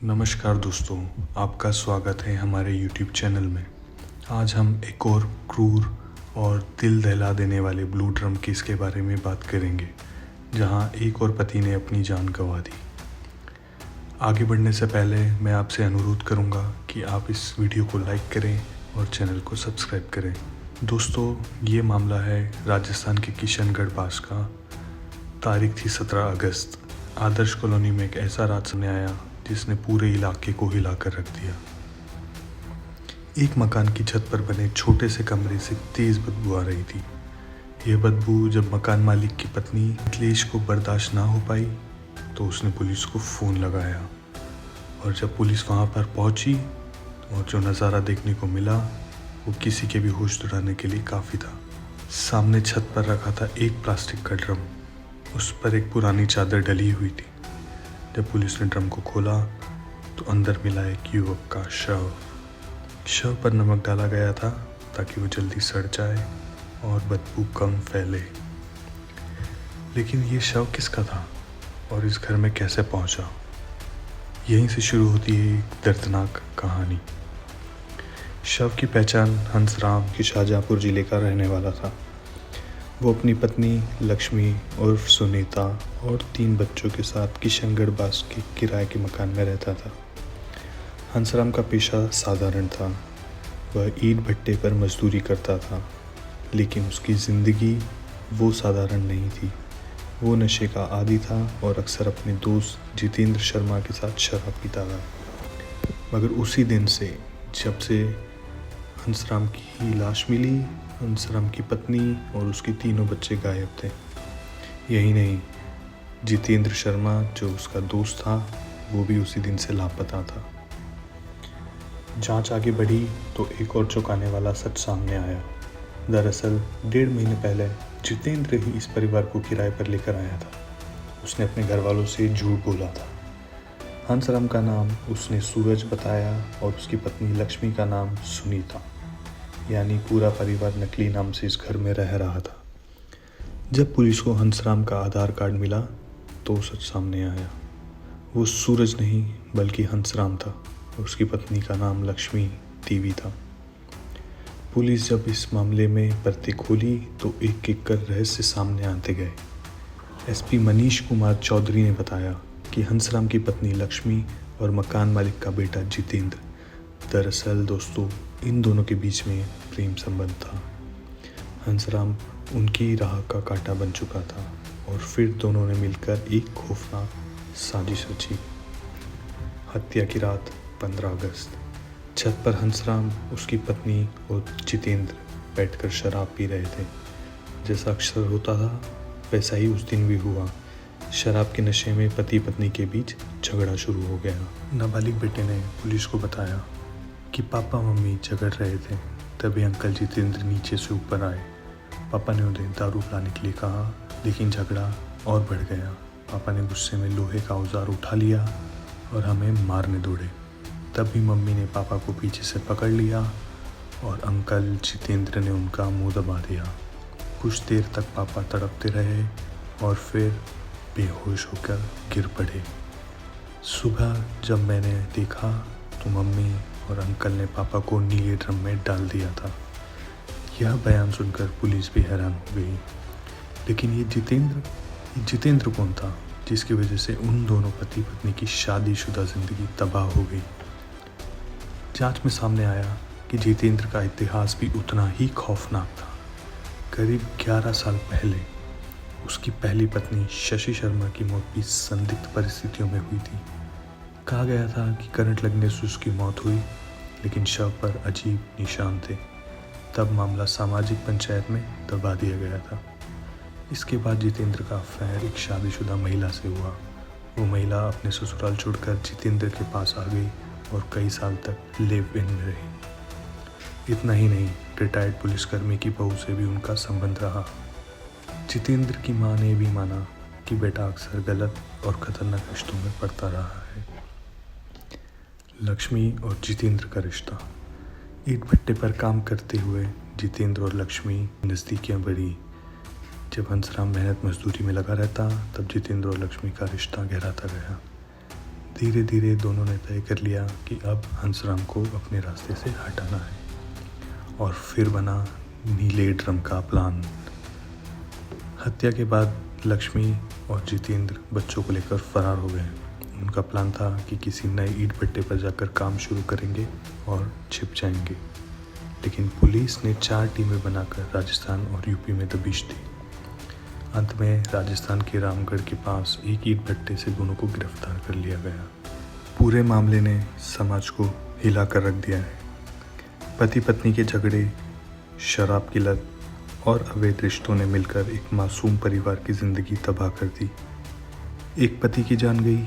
नमस्कार दोस्तों, आपका स्वागत है हमारे YouTube चैनल में। आज हम एक और क्रूर और दिल दहला देने वाले ब्लू ड्रम केस के बारे में बात करेंगे, जहां एक और पति ने अपनी जान गंवा दी। आगे बढ़ने से पहले मैं आपसे अनुरोध करूंगा कि आप इस वीडियो को लाइक करें और चैनल को सब्सक्राइब करें। दोस्तों, ये मामला है राजस्थान के किशनगढ़ पास का। तारीख थी 17 अगस्त। आदर्श कॉलोनी में एक ऐसा रात सामने आया जिसने पूरे इलाके को हिलाकर रख दिया। एक मकान की छत पर बने छोटे से कमरे से तेज बदबू आ रही थी। यह बदबू जब मकान मालिक की पत्नी मिथिलेश को बर्दाश्त ना हो पाई तो उसने पुलिस को फ़ोन लगाया, और जब पुलिस वहां पर पहुंची और जो नज़ारा देखने को मिला वो किसी के भी होश उड़ाने के लिए काफ़ी था। सामने छत पर रखा था एक प्लास्टिक का ड्रम। उस पर एक पुरानी चादर डली हुई थी। जब पुलिस ने ड्रम को खोला तो अंदर मिला एक युवक का शव पर नमक डाला गया था ताकि वो जल्दी सड़ जाए और बदबू कम फैले। लेकिन ये शव किसका था और इस घर में कैसे पहुंचा? यहीं से शुरू होती है एक दर्दनाक कहानी। शव की पहचान हंसराम की शाहजहाँपुर जिले का रहने वाला था। वो अपनी पत्नी लक्ष्मी उर्फ सुनीता और 3 बच्चों के साथ किशनगढ़ बास के किराए के मकान में रहता था। हंसराम का पेशा साधारण था। वह ईंट भट्टे पर मजदूरी करता था, लेकिन उसकी ज़िंदगी वो साधारण नहीं थी। वो नशे का आदी था और अक्सर अपने दोस्त जितेंद्र शर्मा के साथ शराब पीता था। मगर उसी दिन से जब से हंसराम की लाश मिली, हंसराम की पत्नी और उसके 3 बच्चे गायब थे। यही नहीं, जितेंद्र शर्मा जो उसका दोस्त था वो भी उसी दिन से लापता था। जांच आगे बढ़ी तो एक और चौंकाने वाला सच सामने आया। दरअसल 1.5 महीने पहले जितेंद्र ही इस परिवार को किराए पर लेकर आया था। उसने अपने घर वालों से झूठ बोला था। हंसराम का नाम उसने सूरज बताया और उसकी पत्नी लक्ष्मी का नाम सुनीता, यानी पूरा परिवार नकली नाम से इस घर में रह रहा था। जब पुलिस को हंसराम का आधार कार्ड मिला तो सच सामने आया। वो सूरज नहीं बल्कि हंसराम था और उसकी पत्नी का नाम लक्ष्मी देवी था। पुलिस जब इस मामले में परतें खोली तो एक एक कर रहस्य सामने आते गए। एसपी मनीष कुमार चौधरी ने बताया कि हंसराम की पत्नी लक्ष्मी और मकान मालिक का बेटा जितेंद्र, दरअसल दोस्तों इन दोनों के बीच में प्रेम संबंध था। हंसराम उनकी राह का कांटा बन चुका था और फिर दोनों ने मिलकर एक खौफनाक साजिश रची। हत्या की रात 15 अगस्त। छत पर हंसराम, उसकी पत्नी और जितेंद्र बैठकर शराब पी रहे थे। जैसा अक्सर होता था वैसा ही उस दिन भी हुआ। शराब के नशे में पति पत्नी के बीच झगड़ा शुरू हो गया। नाबालिग बेटे ने पुलिस को बताया कि पापा मम्मी झगड़ रहे थे। तभी अंकल जितेंद्र नीचे से ऊपर आए। पापा ने उन्हें दारू पिलाने के लिए कहा, लेकिन झगड़ा और बढ़ गया। पापा ने गुस्से में लोहे का औजार उठा लिया और हमें मारने दौड़े। तभी मम्मी ने पापा को पीछे से पकड़ लिया और अंकल जितेंद्र ने उनका मुंह दबा दिया। कुछ देर तक पापा तड़पते रहे और फिर बेहोश होकर गिर पड़े। सुबह जब मैंने देखा तो मम्मी और अंकल ने पापा को नीले ड्रम में डाल दिया था। यह बयान सुनकर पुलिस भी हैरान हो गई। लेकिन ये जितेंद्र कौन था जिसकी वजह से उन दोनों पति पत्नी की शादीशुदा जिंदगी तबाह हो गई? जांच में सामने आया कि जितेंद्र का इतिहास भी उतना ही खौफनाक था। करीब 11 साल पहले उसकी पहली पत्नी शशि शर्मा की मौत भी संदिग्ध परिस्थितियों में हुई थी। कहा गया था कि करंट लगने से उसकी मौत हुई, लेकिन शव पर अजीब निशान थे। तब मामला सामाजिक पंचायत में दबा दिया गया था। इसके बाद जितेंद्र का अफेयर एक शादीशुदा महिला से हुआ। वो महिला अपने ससुराल छोड़कर जितेंद्र के पास आ गई और कई साल तक लिव इन में रही। इतना ही नहीं, रिटायर्ड पुलिसकर्मी की बहू से भी उनका संबंध रहा। जितेंद्र की मां ने भी माना कि बेटा अक्सर गलत और खतरनाक रिश्तों में पड़ता रहा है। लक्ष्मी और जितेंद्र का रिश्ता। ईंट भट्टे पर काम करते हुए जितेंद्र और लक्ष्मी नज़दीकियाँ बढ़ी। जब हंसराम मेहनत मजदूरी में लगा रहता तब जितेंद्र और लक्ष्मी का रिश्ता गहराता गया। धीरे धीरे दोनों ने तय कर लिया कि अब हंसराम को अपने रास्ते से हटाना है और फिर बना नीले ड्रम का प्लान। हत्या के बाद लक्ष्मी और जितेंद्र बच्चों को लेकर फरार हो गए। उनका प्लान था कि किसी नए ईंट भट्टे पर जाकर काम शुरू करेंगे और छिप जाएंगे, लेकिन पुलिस ने 4 टीमें बनाकर राजस्थान और यूपी में दबिश दी। अंत में राजस्थान के रामगढ़ के पास एक ईंट भट्टे से दोनों को गिरफ्तार कर लिया गया। पूरे मामले ने समाज को हिला कर रख दिया है। पति पत्नी के झगड़े, शराब की लत और अवैध रिश्तों ने मिलकर एक मासूम परिवार की ज़िंदगी तबाह कर दी। एक पति की जान गई,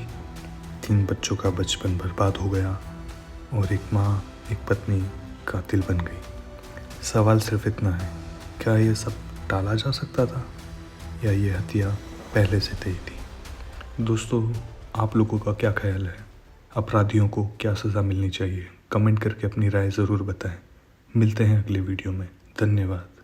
3 बच्चों का बचपन बर्बाद हो गया और एक माँ, एक पत्नी कातिल बन गई। सवाल सिर्फ इतना है, क्या ये सब टाला जा सकता था या ये हत्या पहले से तय थी? दोस्तों, आप लोगों का क्या ख्याल है? अपराधियों को क्या सज़ा मिलनी चाहिए? कमेंट करके अपनी राय ज़रूर बताएं। मिलते हैं अगले वीडियो में। धन्यवाद।